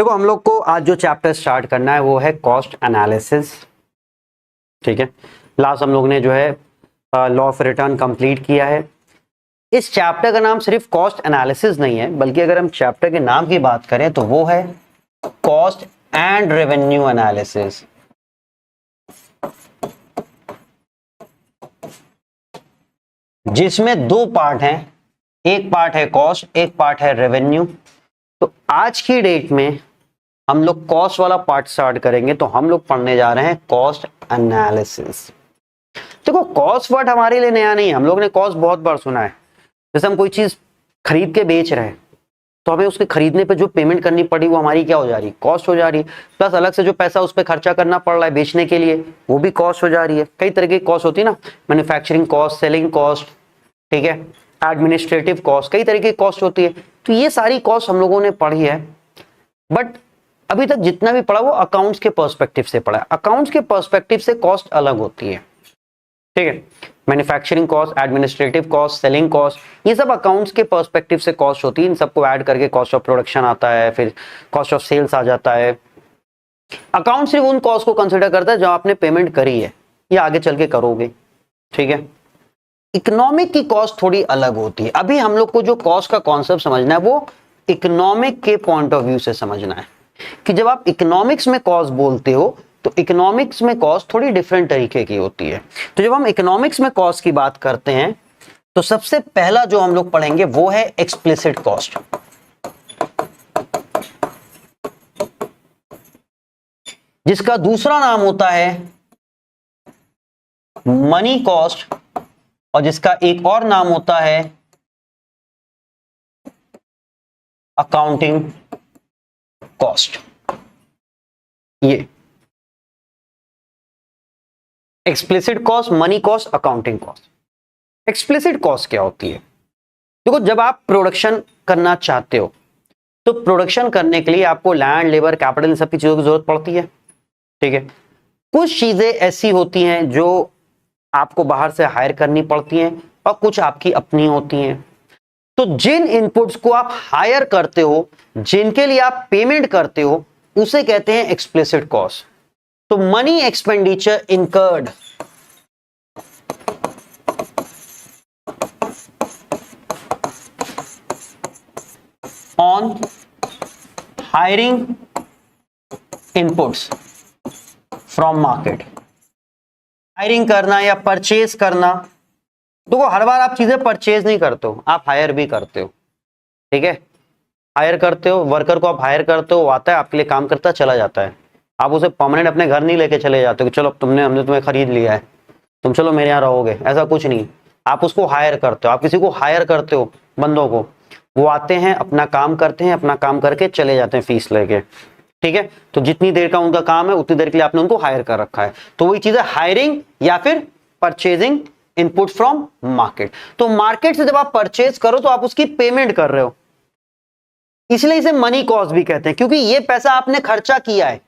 देखो हम लोग को आज जो चैप्टर स्टार्ट करना है वो है कॉस्ट एनालिसिस। ठीक है, लास्ट हम लोग ने जो है लॉ ऑफ रिटर्न कंप्लीट किया है। इस चैप्टर का नाम सिर्फ कॉस्ट एनालिसिस नहीं है, बल्कि अगर हम चैप्टर के नाम की बात करें तो वो है कॉस्ट एंड रेवेन्यू एनालिसिस। जिसमें दो पार्ट हैं, एक पार्ट है कॉस्ट, एक पार्ट है रेवेन्यू। तो आज की डेट में हम लोग कॉस्ट वाला पार्ट स्टार्ट करेंगे, तो हम लोग पढ़ने जा रहे हैं कॉस्ट एनालिसिस। देखो कॉस्ट वर्ड हमारे लिए नया नहीं है, हम लोग ने कॉस्ट बहुत बार सुना है। जैसे हम कोई चीज खरीद के बेच रहे हैं तो हमें उसके खरीदने पे जो पेमेंट करनी पड़ी वो हमारी क्या हो जा रही है, कॉस्ट हो जा रही है। प्लस अलग से जो पैसा उस पर खर्चा करना पड़ रहा है बेचने के लिए, वो भी कॉस्ट हो जा रही है। कई तरह की कॉस्ट होती है ना, मैन्युफैक्चरिंग कॉस्ट, सेलिंग कॉस्ट, ठीक है, एडमिनिस्ट्रेटिव कॉस्ट, कई तरह की कॉस्ट होती है। तो ये सारी कॉस्ट हम लोगों ने पढ़ी है, बट अभी तक जितना भी पढ़ा वो अकाउंट्स के पर्सपेक्टिव से पढ़ा है। अकाउंट्स के पर्सपेक्टिव से कॉस्ट अलग होती है, ठीक है। Manufacturing cost, administrative cost, selling cost, ये सब अकाउंट्स के पर्सपेक्टिव से कॉस्ट होती है। इन सबको ऐड करके कॉस्ट ऑफ प्रोडक्शन आता है, फिर कॉस्ट ऑफ सेल्स आ जाता है। अकाउंट सिर्फ उन कॉस्ट को कंसिडर करता है जो आपने पेमेंट करी है या आगे चल के करोगे, ठीक है। इकोनॉमिक की कॉस्ट थोड़ी अलग होती है। अभी हम लोग को जो कॉस्ट का कॉन्सेप्ट समझना है वो इकोनॉमिक के पॉइंट ऑफ व्यू से समझना है कि जब आप इकोनॉमिक्स में कॉस्ट बोलते हो तो इकोनॉमिक्स में कॉस्ट थोड़ी डिफरेंट तरीके की होती है। तो जब हम इकोनॉमिक्स में कॉस्ट की बात करते हैं तो सबसे पहला जो हम लोग पढ़ेंगे वो है एक्सप्लिसिट कॉस्ट, जिसका दूसरा नाम होता है मनी कॉस्ट और जिसका एक और नाम होता है अकाउंटिंग कॉस्ट। ये explicit cost, money cost, accounting cost. Explicit cost क्या होती है? देखो जब आप प्रोडक्शन करना चाहते हो तो प्रोडक्शन करने के लिए आपको लैंड, लेबर, कैपिटल, इन सब की चीजों की जरूरत पड़ती है, ठीक है। कुछ चीजें ऐसी होती हैं जो आपको बाहर से हायर करनी पड़ती हैं और कुछ आपकी अपनी होती हैं। तो जिन इनपुट्स को आप हायर करते हो, जिनके लिए आप पेमेंट करते हो, उसे कहते हैं एक्सप्लिसिट कॉस्ट। तो money expenditure incurred on hiring inputs from market. Hiring करना या परचेज करना, देखो हर बार आप चीजें परचेज नहीं करते हो, आप हायर भी करते हो, ठीक है। हायर करते हो, वर्कर को आप हायर करते हो, वो आता है आपके लिए काम करता चला जाता है। आप उसे परमानेंट अपने घर नहीं लेके चले जाते हो कि चलो हमने तुम्हें खरीद लिया है, तुम चलो मेरे यहाँ रहोगे, ऐसा कुछ नहीं। आप उसको हायर करते हो, आप किसी को हायर करते हो, बंदों को, वो आते हैं अपना काम करते हैं, अपना काम करके चले जाते हैं फीस लेके, ठीक है। तो जितनी देर का उनका काम है उतनी देर के लिए आपने उनको हायर कर रखा है। तो वही चीज है हायरिंग या फिर परचेजिंग इनपुट फ्रॉम मार्केट। तो मार्केट से जब आप परचेज करो तो आप उसकी पेमेंट कर रहे हो, इसलिए इसे मनी कॉस्ट भी कहते हैं, क्योंकि ये पैसा आपने खर्चा किया है।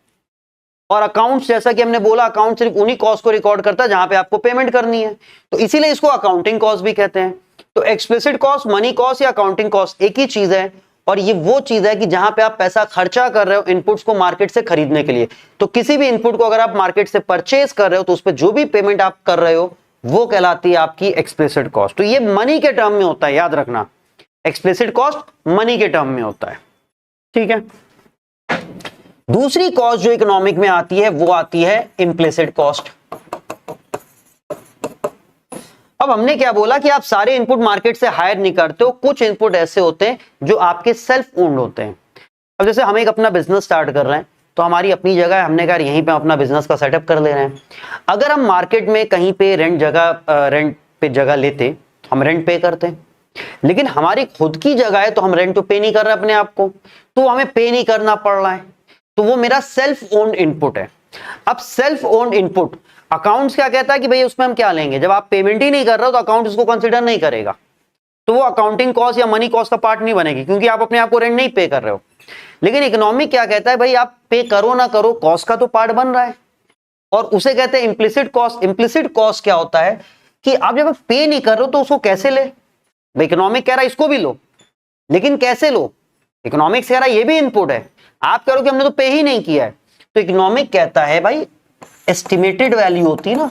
और अकाउंट्स, जैसा कि हमने बोला, अकाउंट सिर्फ उन्हीं कॉस्ट को रिकॉर्ड करता है जहां पे आपको पेमेंट करनी है, तो इसीलिए इसको अकाउंटिंग कॉस्ट भी कहते हैं। तो एक्सप्लिसिट कॉस्ट, मनी कॉस्ट या अकाउंटिंग कॉस्ट एक ही चीज है, और ये वो चीज है कि जहां पे आप पैसा खर्चा कर रहे हो इनपुट्स को मार्केट से खरीदने के लिए। तो किसी भी इनपुट को अगर आप मार्केट से परचेज कर रहे हो तो उस पर जो भी पेमेंट आप कर रहे हो वो कहलाती है आपकी एक्सप्लिसिट कॉस्ट। तो ये मनी के टर्म में होता है, याद रखना, एक्सप्लिसिट कॉस्ट मनी के टर्म में होता है, ठीक है। दूसरी कॉस्ट जो इकोनॉमिक में आती है वो आती है इम्प्लिसिट कॉस्ट। अब हमने क्या बोला कि आप सारे इनपुट मार्केट से हायर नहीं करते हो, कुछ इनपुट ऐसे होते हैं जो आपके सेल्फ ओन्ड होते हैं। अब जैसे हम एक अपना बिजनेस स्टार्ट कर रहे हैं तो हमारी अपनी जगह है, हमने कहा यहीं पे अपना बिजनेस का सेटअप कर ले रहे हैं। अगर हम मार्केट में कहीं पे रेंट पे जगह लेते, हम रेंट पे करते हैं, लेकिन हमारी खुद की जगह है तो हम रेंट तो पे नहीं कर रहे अपने आप को, तो हमें पे नहीं करना पड़ रहा है, तो वो मेरा सेल्फ ओन्ड इनपुट है। अब सेल्फ ओन्ड इनपुट अकाउंट्स क्या कहता है कि भाई उसमें हम क्या लेंगे, जब आप पेमेंट ही नहीं कर रहे हो तो अकाउंट उसको कंसीडर नहीं करेगा, तो वो अकाउंटिंग कॉस्ट या मनी कॉस्ट का पार्ट नहीं बनेगी, क्योंकि आप अपने आप को रेंट नहीं पे कर रहे हो। लेकिन इकोनॉमिक क्या कहता है, भाई आप पे करो ना करो कॉस्ट का तो पार्ट बन रहा है, और उसे कहते हैं इम्प्लिसिट कॉस्ट। इम्प्लिसिट कॉस्ट क्या होता है कि आप जब पे नहीं कर रहे हो तो उसको कैसे ले, इकोनॉमिक कह रहा है इसको भी लो, लेकिन कैसे लो, इकोनॉमिक्स कह रहा है ये भी इनपुट है, आप कह रहे हो कि हमने तो पे ही नहीं किया है। तो इकोनॉमिक कहता है भाई एस्टिमेटेड वैल्यू होती है ना,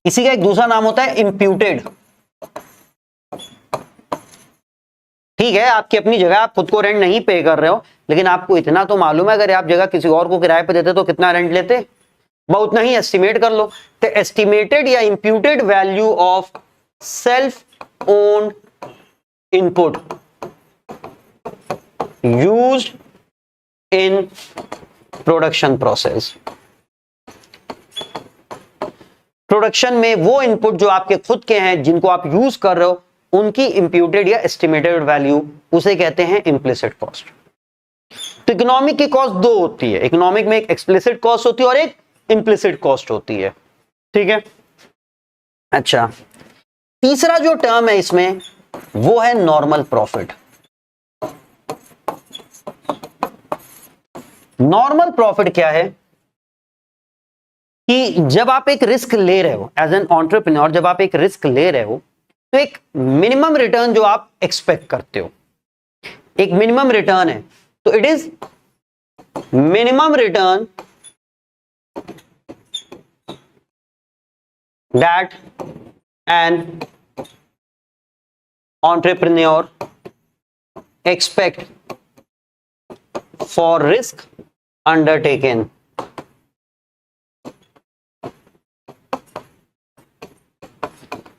इसी का एक दूसरा नाम होता है इंप्यूटेड। ठीक है, आपकी अपनी जगह, आप खुद को रेंट नहीं पे कर रहे हो, लेकिन आपको इतना तो मालूम है अगर आप जगह किसी और को किराए पे देते तो कितना रेंट लेते, बहुत नहीं एस्टिमेट कर लो। तो एस्टिमेटेड या imputed value of self owned input used in production process. Production में वो इनपुट जो आपके खुद के हैं, जिनको आप यूज कर रहे हो, उनकी इंप्यूटेड या एस्टिमेटेड वैल्यू, उसे कहते हैं इम्प्लिसिट कॉस्ट। तो इकोनॉमिक की कॉस्ट दो होती है, इकोनॉमिक में एक एक्सप्लिसिट कॉस्ट होती है और एक इम्प्लिसिट कॉस्ट होती है। ठीक है, अच्छा, तीसरा जो टर्म है इसमें वो है नॉर्मल प्रॉफिट। नॉर्मल प्रॉफिट क्या है कि जब आप एक रिस्क ले रहे हो एज एन एंटरप्रेन्योर, जब आप एक रिस्क ले रहे हो तो एक मिनिमम रिटर्न जो आप एक्सपेक्ट करते हो, एक मिनिमम रिटर्न है, तो it is minimum return that an entrepreneur expect for risk undertaken.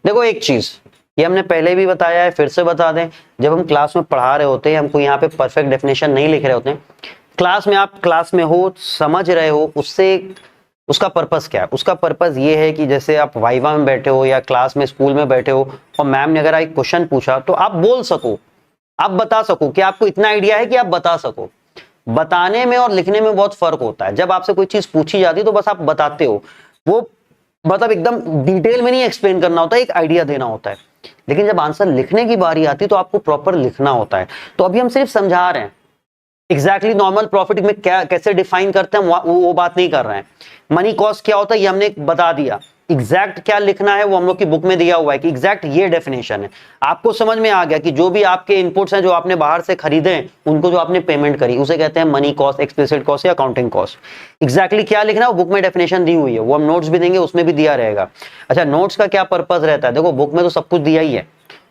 देखो एक चीज, ये हमने पहले भी बताया है, फिर से बता दें, जब हम क्लास में पढ़ा रहे होते हैं, हमको यहाँ पे परफेक्ट डेफिनेशन नहीं लिख रहे होते हैं, क्लास में आप क्लास में हो, समझ रहे हो, उससे उसका पर्पस क्या है? उसका पर्पस ये है कि जैसे आप वाइवा में बैठे हो या क्लास में स्कूल में बैठे हो और मैम ने अगर एक क्वेश्चन पूछा तो आप बोल सको, आप बता सको, कि आपको इतना आइडिया है कि आप बता सको। बताने में और लिखने में बहुत फर्क होता है। जब आपसे कोई चीज पूछी जाती है तो बस आप बताते हो, वो मतलब एकदम डिटेल में नहीं एक्सप्लेन करना होता है, एक आइडिया देना होता है। लेकिन जब आंसर लिखने की बारी आती है तो आपको प्रॉपर लिखना होता है। तो अभी हम सिर्फ समझा रहे हैं एग्जैक्टली नॉर्मल प्रॉफिट में क्या कैसे डिफाइन करते हैं, वो बात नहीं कर रहे हैं। मनी कॉस्ट क्या होता है ये हमने बता दिया, एग्जैक्ट क्या लिखना है वो हम लोग की बुक में दिया हुआ है कि एग्जैक्ट ये डेफिनेशन है। आपको समझ में आ गया कि जो भी आपके इनपुट्स हैं जो आपने बाहर से खरीदे हैं, उनको जो आपने पेमेंट करी, उसे कहते हैं मनी कॉस्ट, एक्सप्लिसिट कॉस्ट या अकाउंटिंग कॉस्ट। एग्जैक्टली क्या लिखना है वो बुक में डेफिनेशन दी हुई है, वो हम नोट्स भी देंगे, उसमें भी दिया रहेगा। अच्छा, नोट्स का क्या पर्पज रहता है? देखो बुक में तो सब कुछ दिया ही है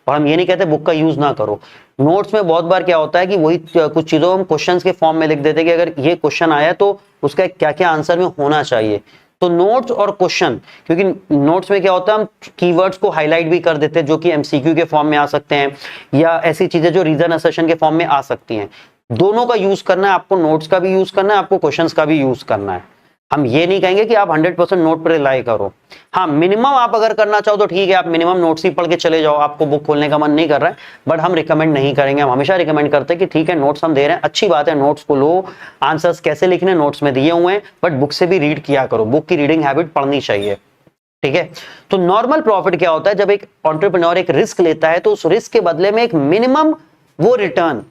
और हम ये नहीं कहते बुक का यूज ना करो। नोट्स में बहुत बार क्या होता है कि वही कुछ चीजों हम क्वेश्चंस के फॉर्म में लिख देते हैं कि अगर ये क्वेश्चन आया तो उसका क्या क्या आंसर में होना चाहिए। तो नोट्स और क्वेश्चन, क्योंकि नोट्स में क्या होता है हम कीवर्ड्स को हाईलाइट भी कर देते हैं जो कि एमसीक्यू के फॉर्म में आ सकते हैं या ऐसी चीजें जो रीजन असर्शन के फॉर्म में आ सकती हैं। दोनों का यूज करना है आपको, नोट्स का भी यूज करना है आपको, क्वेश्चंस का भी यूज करना है। हम ये नहीं कहेंगे कि आप 100% नोट पर रिलाई करो। हाँ, मिनिमम आप अगर करना चाहो तो ठीक है, आप मिनिमम नोट्स ही पढ़ के चले जाओ, आपको बुक खोलने का मन नहीं कर रहा है, बट हम रिकमेंड नहीं करेंगे। हम हमेशा रिकमेंड करते हैं कि ठीक है नोट्स हम दे रहे हैं, अच्छी बात है, नोट्स को लो, आंसर्स कैसे लिखने नोट्स में दिए हुए हैं, बट बुक से भी रीड किया करो, बुक की रीडिंग हैबिट पढ़नी चाहिए। ठीक है, तो नॉर्मल प्रॉफिट क्या होता है? जब एक एंटरप्रेन्योर एक रिस्क लेता है तो उस रिस्क के बदले में एक मिनिमम वो रिटर्न,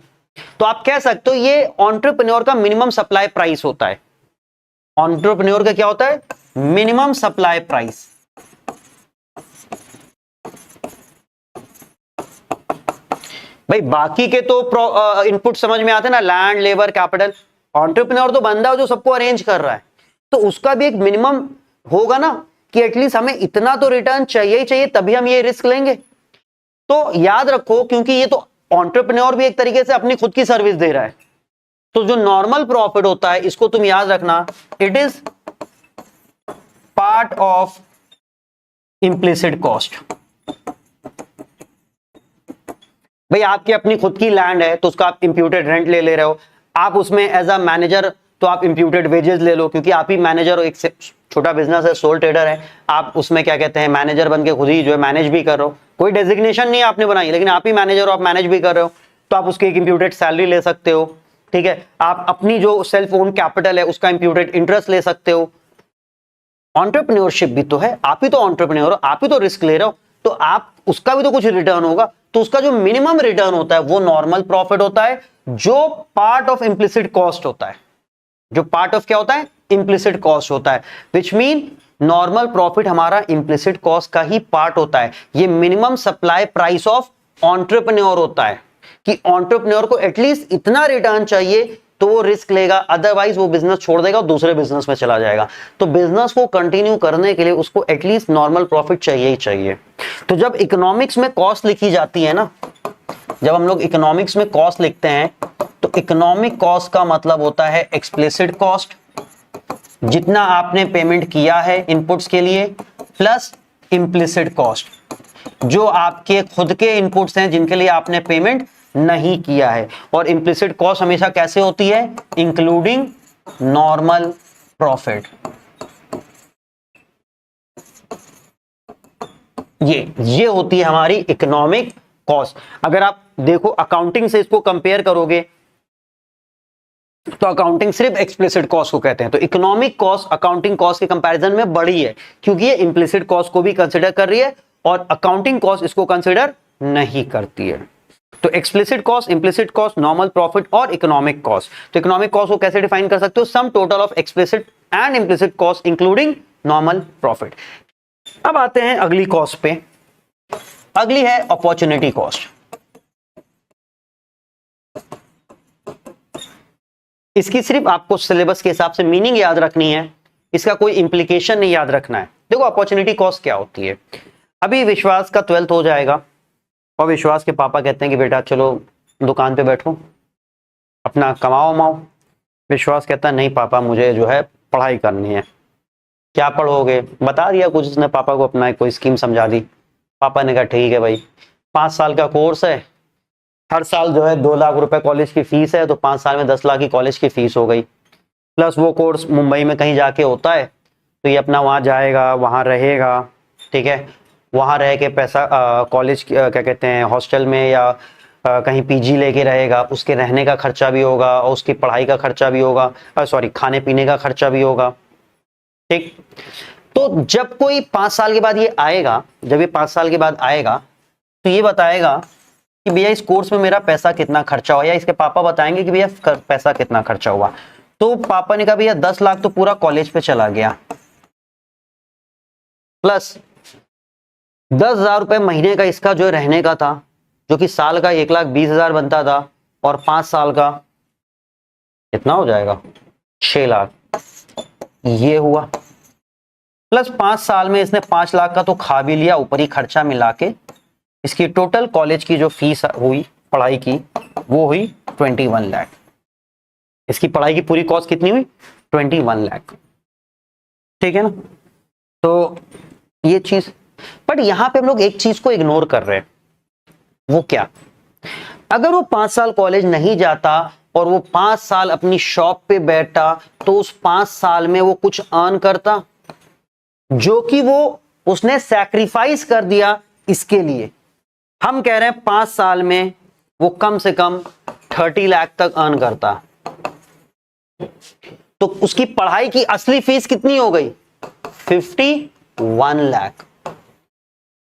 तो आप कह सकते हो ये एंटरप्रेन्योर का मिनिमम सप्लाई प्राइस होता है। एंटरप्रेन्योर का क्या होता है? Minimum supply price. भाई बाकी के तो इनपुट समझ में आते हैं ना, लैंड, लेबर, कैपिटल। एंटरप्रेन्योर तो बंदा है जो सबको अरेंज कर रहा है, तो उसका भी एक मिनिमम होगा ना कि एटलीस्ट हमें इतना तो रिटर्न चाहिए ही चाहिए, तभी हम ये रिस्क लेंगे। तो याद रखो, क्योंकि ये तो एंटरप्रेन्योर भी एक तरीके से अपनी खुद की सर्विस दे रहा है, तो जो नॉर्मल प्रॉफिट होता है इसको तुम याद रखना, it is part of implicit cost. भाई आपकी अपनी खुद की लैंड है तो उसका आप इंप्यूटेड रेंट ले रहे हो, आप उसमें एज अ मैनेजर तो आप इंप्यूटेड वेजेस ले लो, क्योंकि आप ही मैनेजर हो, एक छोटा बिजनेस है, सोल ट्रेडर है, आप उसमें क्या कहते हैं मैनेजर बन के खुद ही जो है मैनेज भी कर रहे हो, कोई डेजिग्नेशन नहीं आपने बनाई, लेकिन आप ही मैनेजर हो, आप मैनेज भी कर रहे हो, तो आप उसकी एक इंप्यूटेड सैलरी ले सकते हो। ठीक है, आप अपनी जो सेल्फ ओन कैपिटल है उसका इंप्यूटेड इंटरेस्ट ले सकते हो। एंटरप्रेन्योरशिप भी तो है, आप ही तो एंटरप्रेन्योर हो, आप ही तो रिस्क ले रहे हो, तो आप उसका भी तो कुछ रिटर्न होगा। तो उसका जो मिनिमम रिटर्न होता है वो नॉर्मल प्रॉफिट होता है, जो पार्ट ऑफ इंप्लिसिट कॉस्ट होता है, जो पार्ट ऑफ क्या होता है? इंप्लिसिट कॉस्ट होता है, विच मीन नॉर्मल प्रॉफिट हमारा इंप्लिसिट कॉस्ट का ही पार्ट होता है। ये minimum supply price of entrepreneur होता है कि एंटरप्रेन्योर को एटलीस्ट इतना रिटर्न चाहिए तो वो रिस्क लेगा, अदरवाइज वो बिजनेस छोड़ देगा और दूसरे बिजनेस में चला जाएगा। तो बिजनेस को कंटिन्यू करने के लिए उसको एटलीस्ट नॉर्मल प्रॉफिट चाहिए ही चाहिए। तो जब इकोनॉमिक्स में कॉस्ट लिखी जाती है ना, जब हम लोग इकोनॉमिक्स में कॉस्ट लिखते हैं तो इकोनॉमिक कॉस्ट का मतलब होता है एक्सप्लिसिट कॉस्ट, जितना आपने पेमेंट किया है इनपुट्स के लिए, प्लस इम्प्लिसिट कॉस्ट, जो आपके खुद के इनपुट्स हैं जिनके लिए आपने पेमेंट नहीं किया है। और इम्प्लिसिट कॉस्ट हमेशा कैसे होती है? Including normal profit. ये होती है हमारी इकोनॉमिक कॉस्ट। अगर आप देखो अकाउंटिंग से इसको कंपेयर करोगे तो अकाउंटिंग सिर्फ एक्सप्लिसिट कॉस्ट को कहते हैं, तो इकोनॉमिक कॉस्ट अकाउंटिंग कॉस्ट के कंपैरिजन में बड़ी है, क्योंकि ये इम्प्लिसिट कॉस्ट को भी कंसीडर कर रही है और अकाउंटिंग कॉस्ट इसको कंसीडर नहीं करती है। तो explicit cost, implicit cost, normal profit और इकोनॉमिक कॉस्ट। तो इकोनॉमिक कॉस्ट को कैसे डिफाइन कर सकते हो? Sum total of explicit and implicit cost including normal profit. अब आते हैं अगली कॉस्ट पे। अगली है अपॉर्चुनिटी कॉस्ट। इसकी सिर्फ आपको सिलेबस के हिसाब से मीनिंग याद रखनी है, इसका कोई इंप्लीकेशन नहीं याद रखना है। देखो अपॉर्चुनिटी कॉस्ट क्या होती है। अभी विश्वास का 12th हो जाएगा और विश्वास के पापा कहते हैं कि बेटा चलो दुकान पे बैठो, अपना कमाओ माओ। विश्वास कहता है नहीं पापा, मुझे जो है पढ़ाई करनी है। क्या पढ़ोगे? बता दिया कुछ उसने पापा को, अपना कोई स्कीम समझा दी। पापा ने कहा ठीक है भाई, 5 साल का कोर्स है, हर साल जो है 2 लाख रुपए कॉलेज की फीस है, तो 5 साल में 10 लाख की कॉलेज की फीस हो गई। प्लस वो कोर्स मुंबई में कहीं जाके होता है, तो ये अपना वहाँ जाएगा, वहाँ रहेगा, ठीक है, वहाँ रह के पैसा कॉलेज क्या कहते हैं हॉस्टल में या कहीं पीजी लेके रहेगा, उसके रहने का खर्चा भी होगा और उसकी पढ़ाई का खर्चा भी होगा, सॉरी खाने पीने का खर्चा भी होगा, ठीक। तो जब कोई 5 साल के बाद ये आएगा, जब ये 5 साल के बाद आएगा तो ये बताएगा कि भैया इस कोर्स में मेरा पैसा कितना खर्चा हुआ, या इसके पापा बताएंगे कि भैया पैसा कितना खर्चा हुआ। तो पापा ने कहा भैया 10 लाख तो पूरा कॉलेज पे चला गया, प्लस 10,000 रुपए महीने का इसका जो रहने का था, जो कि साल का 1,20,000 बनता था, और 5 साल का कितना हो जाएगा? 6 लाख ये हुआ। प्लस 5 साल में इसने 5 लाख का तो खा भी लिया, ऊपर ही खर्चा मिला के इसकी टोटल कॉलेज की जो फीस हुई पढ़ाई की वो हुई 21 लाख। इसकी पढ़ाई की पूरी कॉस्ट कितनी हुई? 21 लाख, ठीक है ना। तो ये चीज, बट यहां पे हम लोग एक चीज को इग्नोर कर रहे हैं, वो क्या? अगर वो 5 साल कॉलेज नहीं जाता और वो 5 साल अपनी शॉप पे बैठा, तो उस 5 साल में वो कुछ अर्न करता, जो कि वो उसने सैक्रिफाइस कर दिया इसके लिए। हम कह रहे हैं 5 साल में वो कम से कम 30 लाख तक अर्न करता, तो उसकी पढ़ाई की असली फीस कितनी हो गई? 51 लाख।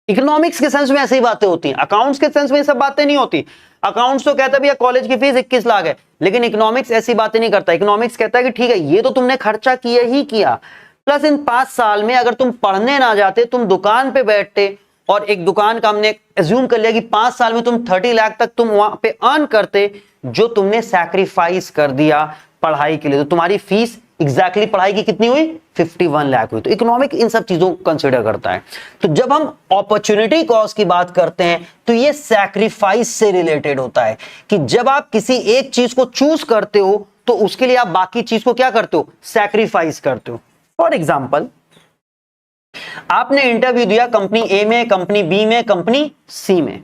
इकोनॉमिक्स के सेंस में ऐसी बातें होती हैं, अकाउंट्स के सेंस में ये सब बातें नहीं होती। अकाउंट्स तो कहता है भैया कॉलेज की फीस 21 लाख है, लेकिन इकोनॉमिक्स ऐसी बातें नहीं करता। इकोनॉमिक्स कहता है कि ठीक है ये तो तुमने खर्चा किया ही किया, प्लस इन 5 साल में अगर तुम पढ़ने ना जाते, तुम दुकान पे बैठते, और एक दुकान का हमने एज्यूम कर लिया कि 5 साल में तुम 30 लाख तक तुम वहां पे अर्न करते, जो तुमने सैक्रिफाइस कर दिया पढ़ाई के लिए, तो तुम्हारी फीस एग्जैक्टली पढ़ाई की कितनी हुई? 51 लाख हुई। तो इकोनॉमिक इन सब चीजों को कंसिडर करता है। तो जब हम अपॉर्चुनिटी कॉस्ट की बात करते हैं तो ये सैक्रिफाइस से रिलेटेड होता है, कि जब आप किसी एक चीज को चूज करते हो तो उसके लिए आप बाकी चीज को क्या करते हो? सैक्रिफाइस करते हो। फॉर एग्जाम्पल, आपने इंटरव्यू दिया कंपनी ए में, कंपनी बी में, कंपनी सी में।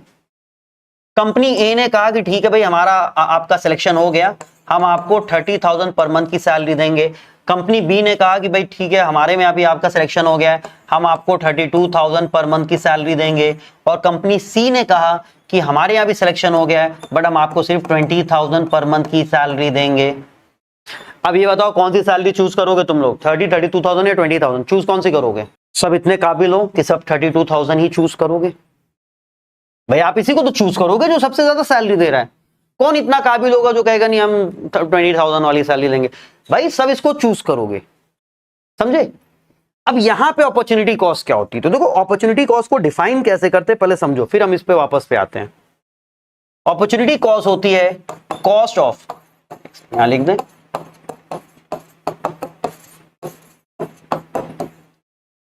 कंपनी ए ने कहा कि ठीक है भाई हमारा आपका सिलेक्शन हो गया, हम आपको 30,000 पर मंथ की सैलरी देंगे। कंपनी बी ने कहा कि भाई ठीक है हमारे में अभी आपका सिलेक्शन हो गया है, हम आपको 32,000 पर मंथ की सैलरी देंगे। और कंपनी सी ने कहा कि हमारे यहाँ भी सिलेक्शन हो गया है, बट हम आपको सिर्फ 20,000 पर मंथ की सैलरी देंगे। अब ये बताओ कौन सी सैलरी चूज करोगे तुम लोग? 32,000 या 20,000? चूज कौन सी करोगे? सब इतने काबिल हो कि सब 32,000 ही चूज करोगे? भाई आप इसी को तो चूज करोगे जो सबसे ज्यादा सैलरी दे रहा है। कौन इतना काबिल होगा जो कहेगा नहीं हम 20,000 वाली सैलरी लेंगे? भाई सब इसको चूज करोगे, समझे? अब यहां पे अपॉर्चुनिटी कॉस्ट क्या होती है? तो देखो अपॉर्चुनिटी कॉस्ट को डिफाइन कैसे करते हैं पहले समझो, फिर हम इस पे वापस पे आते हैं। अपॉर्चुनिटी कॉस्ट होती है कॉस्ट ऑफ यहां लिख दें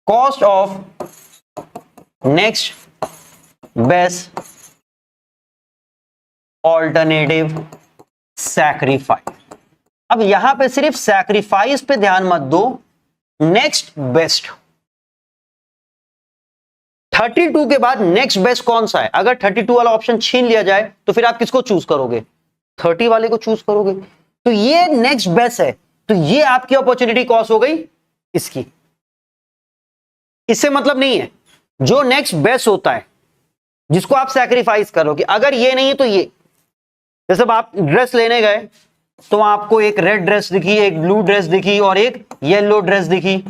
cost of next best alternative sacrifice. अब यहां पे सिर्फ सैक्रिफाइस पे ध्यान मत दो, नेक्स्ट बेस्ट। 32 के बाद नेक्स्ट बेस्ट कौन सा है? अगर 32 वाला ऑप्शन छीन लिया जाए तो फिर आप किसको चूज करोगे? 30 वाले को चूज करोगे। तो ये नेक्स्ट बेस्ट है, तो ये आपकी अपॉर्चुनिटी कॉस्ट हो गई इसकी। इससे मतलब नहीं है, जो नेक्स्ट बेस्ट होता है जिसको आप सैक्रिफाइस करोगे, अगर ये नहीं है तो ये। जैसे आप ड्रेस लेने गए तो आपको एक रेड ड्रेस दिखी, एक ब्लू ड्रेस दिखी और एक येलो ड्रेस दिखी।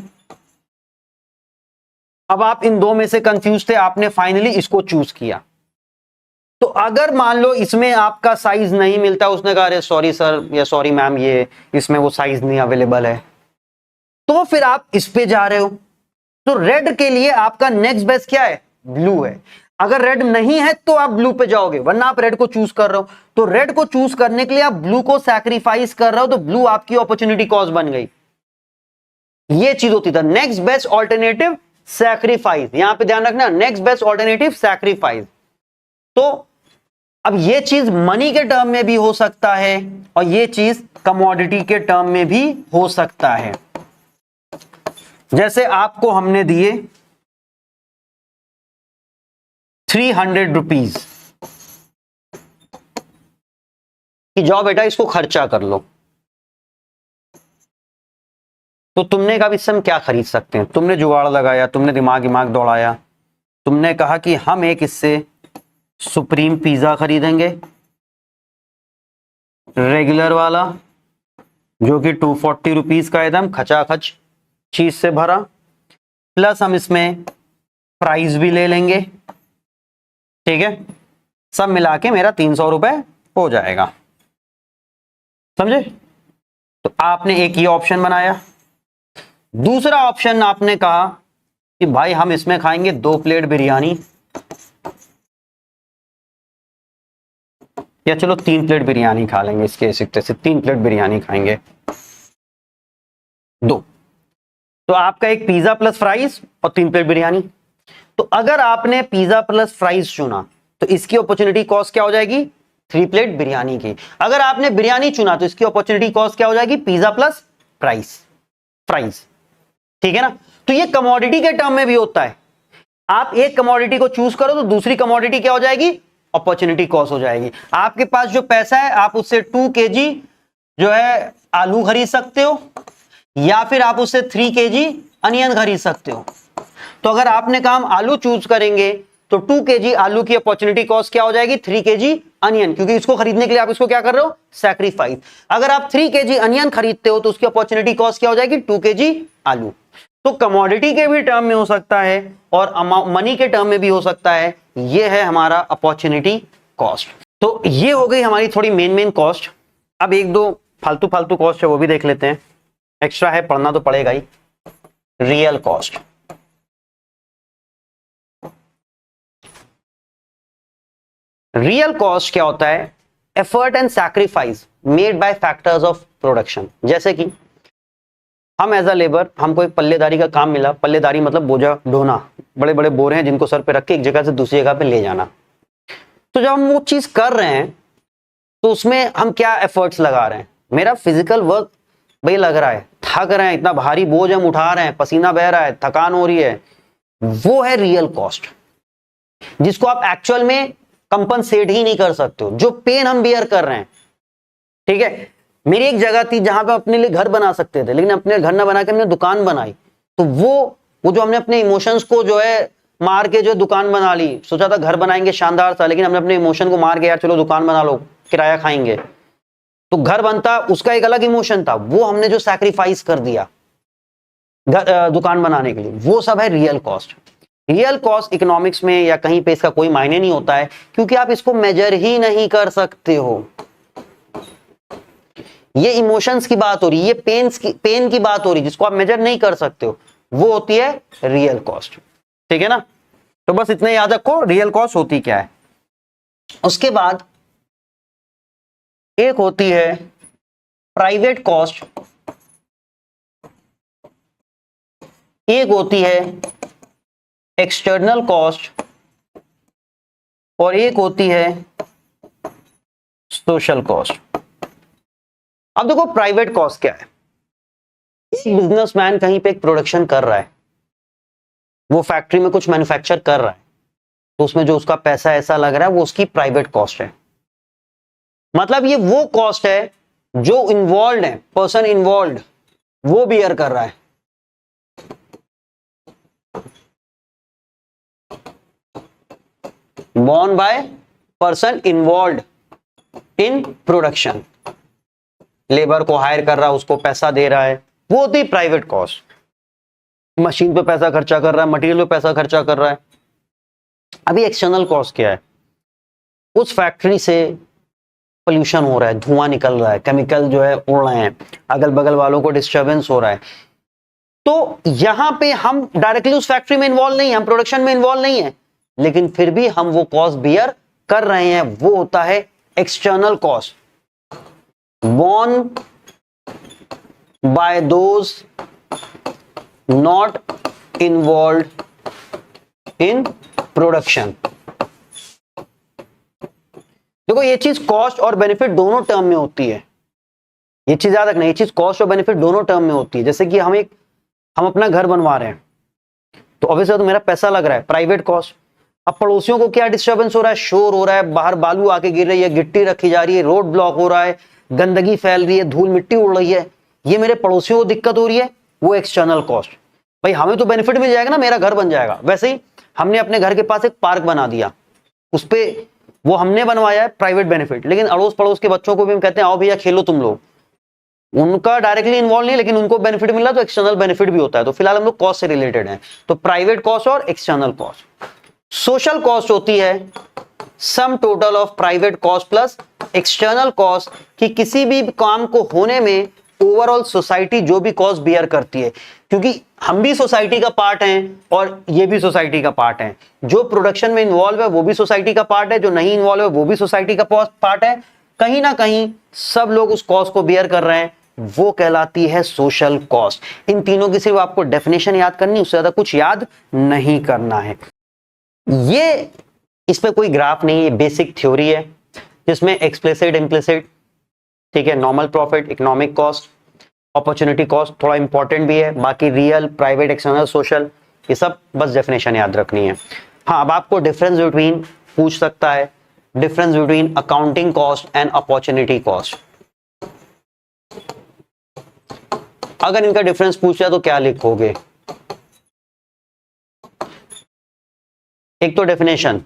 अब आप इन दो में से कंफ्यूज थे, आपने फाइनली इसको चूज किया। तो अगर मान लो इसमें आपका साइज नहीं मिलता, उसने कहा अरे सॉरी सर या सॉरी मैम, ये इसमें वो साइज नहीं अवेलेबल है, तो फिर आप इस पे जा रहे हो। तो रेड के लिए आपका नेक्स्ट बेस्ट क्या है? ब्लू है। अगर रेड नहीं है तो आप ब्लू पे जाओगे, वरना आप रेड को चूज कर रहे हो। तो रेड को चूज करने के लिए आप ब्लू को सैक्रिफाइस कर रहे हो, तो ब्लू आपकी अपॉर्चुनिटी कॉस्ट बन गई। ये चीज होती था नेक्स्ट बेस्ट ऑल्टरनेटिव सैक्रिफाइस। यहां पे ध्यान रखना, नेक्स्ट बेस्ट ऑल्टरनेटिव सैक्रिफाइस। तो अब ये चीज मनी के टर्म में भी हो सकता है और ये चीज कमोडिटी के टर्म में भी हो सकता है। जैसे आपको हमने दिए 300 रुपीज कि जाओ बेटा इसको खर्चा कर लो, तो तुमने कहा इससे हम क्या खरीद सकते हैं? तुमने जुगाड़ लगाया, तुमने दिमाग दौड़ाया, तुमने कहा कि हम एक इससे सुप्रीम पिज्जा खरीदेंगे, रेगुलर वाला जो कि 240 रुपीज का एकदम खचाखच चीज से भरा, प्लस हम इसमें प्राइस भी ले लेंगे, ठीक है, सब मिला के मेरा 300 रुपए हो जाएगा। समझे? तो आपने एक ही ऑप्शन बनाया। दूसरा ऑप्शन आपने कहा कि भाई हम इसमें खाएंगे 2 प्लेट बिरयानी, या चलो 3 प्लेट बिरयानी खा लेंगे, इसके सिक्ते से 3 प्लेट बिरयानी खाएंगे 2। तो आपका एक पिज्जा प्लस फ्राइज और 3 प्लेट बिरयानी। तो अगर आपने पिज्जा प्लस फ्राइज चुना तो इसकी अपॉर्चुनिटी कॉस्ट क्या हो जाएगी? 3 प्लेट बिरयानी की। अगर आपने बिरयानी चुना तो इसकी अपॉर्चुनिटी कॉस्ट क्या हो जाएगी? Pizza plus fries. ठीक है ना? तो ये कमोडिटी के टर्म में भी होता है। आप एक कमोडिटी को चूज करो तो दूसरी कमोडिटी क्या हो जाएगी? अपॉर्चुनिटी कॉस्ट हो जाएगी। आपके पास जो पैसा है आप उससे 2 kg जो है आलू खरीद सकते हो, या फिर आप उससे 3 kg अनियन खरीद सकते हो। तो अगर आपने काम आलू चूज करेंगे तो 2 kg आलू की अपॉर्चुनिटी कॉस्ट क्या हो जाएगी? 3 kg अनियन, क्योंकि इसको खरीदने के लिए आप इसको क्या कर रहे हो? सैक्रिफाइस। अगर आप 3 kg अनियन खरीदते हो तो उसकी अपॉर्चुनिटी कॉस्ट क्या हो जाएगी? 2 kg आलू। तो कमोडिटी के भी टर्म में हो सकता है और मनी के टर्म में भी हो सकता है। ये है हमारा अपॉर्चुनिटी कॉस्ट। तो ये हो गई हमारी थोड़ी मेन कॉस्ट। अब एक दो फालतू कॉस्ट है वो भी देख लेते हैं, एक्स्ट्रा है, पढ़ना तो पड़ेगा ही। Real cost. रियल कॉस्ट क्या होता है? Effort and sacrifice made by factors of production. जैसे कि हम एज अ लेबर, हमको एक पल्लेदारी का काम मिला। पल्लेदारी मतलब बोझा ढोना, बड़े बड़े बोरे हैं जिनको सर पे रख के एक जगह से दूसरी जगह पे ले जाना। तो जब हम वो चीज कर रहे हैं तो उसमें हम क्या एफर्ट्स लगा रहे हैं? मेरा फिजिकल वर्क भाई लग रहा है, थक रहे हैं, इतना भारी बोझ हम उठा रहे हैं, पसीना बह रहा है, थकान हो रही है, वो है रियल कॉस्ट, जिसको आप एक्चुअल में कंपनसेट ही नहीं कर सकते हो। जो पेन हम बियर कर रहे हैं, ठीक है। मेरी एक जगह थी जहां पे अपने लिए घर बना सकते थे, लेकिन अपने घर ना बना के हमने दुकान बनाई। तो वो जो हमने अपने इमोशंस को जो है मार के जो दुकान बना ली, सोचा था घर बनाएंगे शानदार सा, लेकिन हमने अपने इमोशन को मार के यार चलो दुकान बना लो, किराया खाएंगे। तो घर बनता, उसका एक अलग इमोशन था, वो हमने जो सैक्रिफाइस कर दिया दुकान बनाने के लिए, वो सब है real cost. Real cost economics में या कहीं पे इसका कोई मायने नहीं होता है, क्योंकि आप इसको मेजर ही नहीं कर सकते हो। ये इमोशंस की बात हो रही है, ये पेन की बात हो रही है, जिसको आप मेजर नहीं कर सकते हो, वो होती है रियल कॉस्ट। ठीक है ना? तो बस इतने याद रखो रियल कॉस्ट होती क्या है। उसके बाद एक होती है प्राइवेट कॉस्ट एक होती है एक्सटर्नल कॉस्ट और एक होती है सोशल कॉस्ट। अब देखो प्राइवेट कॉस्ट क्या है। बिजनेसमैन कहीं पे एक प्रोडक्शन कर रहा है, वो फैक्ट्री में कुछ मैन्युफैक्चर कर रहा है, तो उसमें जो उसका पैसा ऐसा लग रहा है वो उसकी प्राइवेट कॉस्ट है। मतलब ये वो कॉस्ट है जो इन्वॉल्व है, पर्सन इन्वॉल्व वो बियर कर रहा है। borne by person involved in production, labour को हायर कर रहा है, उसको पैसा दे रहा है, वो होती है प्राइवेट कॉस्ट। मशीन पे पैसा खर्चा कर रहा है, मटेरियल पे पैसा खर्चा कर रहा है। अभी एक्सटर्नल कॉस्ट क्या है? उस फैक्ट्री से पोल्यूशन हो रहा है, धुआं निकल रहा है, केमिकल जो है उड़ रहे हैं, अगल बगल वालों को डिस्टर्बेंस हो रहा है। तो यहां पे हम डायरेक्टली उस फैक्ट्री में इन्वॉल्व नहीं है, हम प्रोडक्शन में इन्वॉल्व नहीं है, लेकिन फिर भी हम वो कॉस्ट बियर कर रहे हैं, वो होता है external cost borne by those not involved in production। देखो ये चीज कॉस्ट और बेनिफिट दोनों टर्म में होती है, ये चीज याद रखना, ये चीज कॉस्ट और बेनिफिट दोनों टर्म में होती है। जैसे कि हम अपना घर बनवा रहे हैं, तो ऑब्वियसली तो मेरा पैसा लग रहा है, प्राइवेट कॉस्ट। अब पड़ोसियों को क्या डिस्टर्बेंस हो रहा है, शोर हो रहा है, बाहर बालू आके गिर रही है, गिट्टी रखी जा रही है, रोड ब्लॉक हो रहा है, गंदगी फैल रही है, धूल मिट्टी उड़ रही है, ये मेरे पड़ोसियों को दिक्कत हो रही है, वो एक्सटर्नल कॉस्ट। भाई हमें तो बेनिफिट मिल जाएगा ना, मेरा घर बन जाएगा। वैसे ही हमने अपने घर के पास एक पार्क बना दिया, उस पर वो हमने बनवाया है, प्राइवेट बेनिफिट, लेकिन अड़ोस पड़ोस के बच्चों को भी हम कहते हैं आओ भैया खेलो तुम लोग, उनका डायरेक्टली इन्वॉल्व नहीं, लेकिन उनको बेनिफिट मिला, तो एक्सटर्नल बेनिफिट भी होता है। तो फिलहाल हम लोग कॉस्ट से रिलेटेड हैं, तो प्राइवेट कॉस्ट और एक्सटर्नल कॉस्ट। सोशल कॉस्ट होती है sum total of private cost plus external cost, कि किसी भी काम को होने में ओवरऑल सोसाइटी जो भी कॉस्ट बियर करती है, क्योंकि हम भी सोसाइटी का पार्ट हैं और ये भी सोसाइटी का पार्ट है, जो प्रोडक्शन में इन्वॉल्व है वो भी सोसाइटी का पार्ट है, जो नहीं इन्वॉल्व है वो भी सोसाइटी का पार्ट है, कहीं ना कहीं सब लोग उस कॉस्ट को बियर कर रहे हैं, वो कहलाती है सोशल कॉस्ट। इन तीनों की सिर्फ आपको डेफिनेशन याद करनी, उससे ज्यादा कुछ याद नहीं करना है। ये इस पे कोई ग्राफ नहीं है, बेसिक थ्योरी है जिसमें एक्सप्लिसिट इम्प्लिसिट, ठीक है, normal profit, economic cost, opportunity cost थोड़ा इंपॉर्टेंट भी है, बाकी रियल, प्राइवेट, एक्सटर्नल, सोशल, ये सब बस डेफिनेशन याद रखनी है। हाँ, अब आपको डिफरेंस बिटवीन पूछ सकता है, difference between accounting cost and opportunity cost. अगर इनका डिफरेंस पूछ लिया तो क्या लिखोगे? एक तो definition,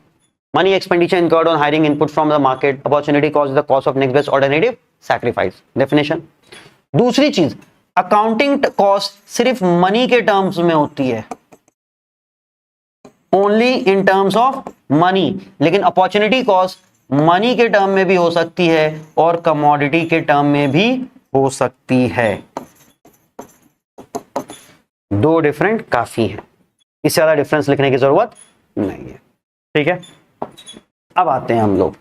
money expenditure incurred on hiring input from the market, opportunity cost is the cost of next best alternative sacrifice, definition. दूसरी चीज, अकाउंटिंग कॉस्ट सिर्फ मनी के टर्म्स में होती है, only in terms of money, लेकिन अपॉर्चुनिटी कॉस्ट मनी के term में भी हो सकती है और कमोडिटी के टर्म में भी हो सकती है। दो डिफरेंट काफी है, इससे ज्यादा डिफरेंस लिखने की जरूरत नहीं है, ठीक है। अब आते हैं हम लोग